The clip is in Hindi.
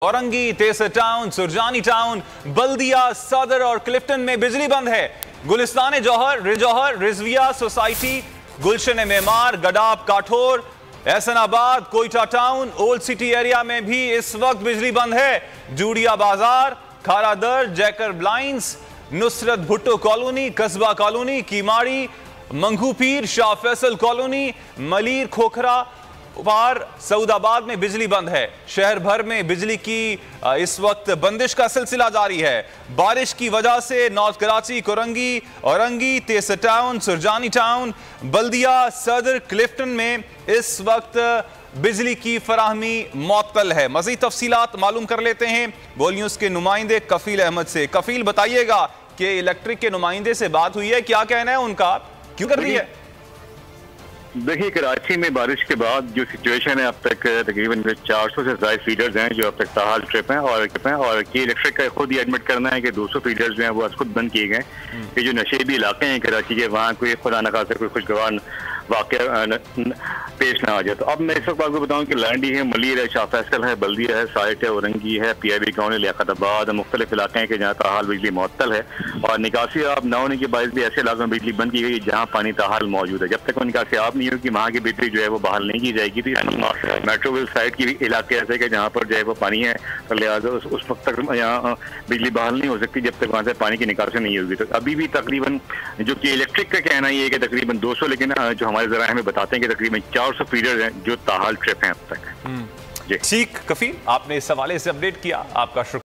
औरंगी, तेसर टाउन, सुरजानी टाउन, बल्दिया, सदर और क्लिफ्टन में बिजली बंद है। गुलिस्तान जौहर, रिजौहर, Rizvia society, Gulshan Maymar, Gadap, Kathore, Ahsanabad, Quetta town, old city area में भी इस वक्त बिजली बंद है। जूड़िया बाजार, खारादर, जैकर ब्लाइंस, Nusrat Bhutto colony, Qasba colony, Keamari, Manghopir, Shah Faisal colony, Malir, Khokhrapar, Saudabad में बिजली बंद है। शहर भर में बिजली की इस वक्त बंदिश का सिलसिला जारी है। बारिश की वजह से नॉर्थ कराची, कोरंगी, औरंगी, तेसर टाउन, सुरजानी टाउन, बल्दिया, सदर, क्लिफ्टन में इस वक्त बिजली की फराहमी मुअत्तल है। मजीद तफसीलात मालूम कर लेते हैं गोल न्यूज के नुमाइंदे कफील अहमद से। कफील, बताइएगा कि इलेक्ट्रिक के नुमाइंदे से बात हुई है, क्या कहना है उनका, क्यों कर रही है? देखिए, कराची में बारिश के बाद जो सिचुएशन है, अब तक तकरीबन 400 से ज्यादा फीडर्स हैं जो अब तक ताहाल ट्रिप हैं और की इलेक्ट्रिक का खुद ही एडमिट करना है कि 200 फीडर्स जो हैं वो आज खुद बंद किए गए। कि जो नशेबी इलाके हैं कराची के, वहाँ कोई खुदा न खासा कोई खुशगवार वाकया पेश ना आ जाए। तो अब मैं इस वक्त आपको बताऊं कि लैंडी है, मलीर है, शाह फैसल है, बल्दिया है, साइट है, औरंगी है, PIB गाँव, लियाकताबाद, मुख्तलिफ इलाके हैं कि जहाँ ताहाल बिजली मुअत्तल है और निकासी आप न होने के बायस भी ऐसे इलाकों में बिजली बंद की गई जहाँ पानी ताहाल मौजूद है। जब तक वो निकासी आप नहीं होगी, वहाँ की बिजली जो है वो बहाल नहीं की जाएगी। तो यानी मेट्रोविल साइड की इलाके ऐसे कि जहाँ पर जो है वो पानी है, तो लिहाजा उस वक्त तक यहाँ बिजली बहाल नहीं हो सकती जब तक वहाँ से पानी की निकासी नहीं होगी। तो अभी भी तकरीबन जो कि इलेक्ट्रिक का कहना ये है कि तकरीबन 200, लेकिन जो हमारे जरा हमें बताते हैं कि तकरीबन 400 फीडर हैं जो ताहाल ट्रिप हैं अब तक। ठीक, कफील, आपने इस हवाले से अपडेट किया, आपका शुक्रिया।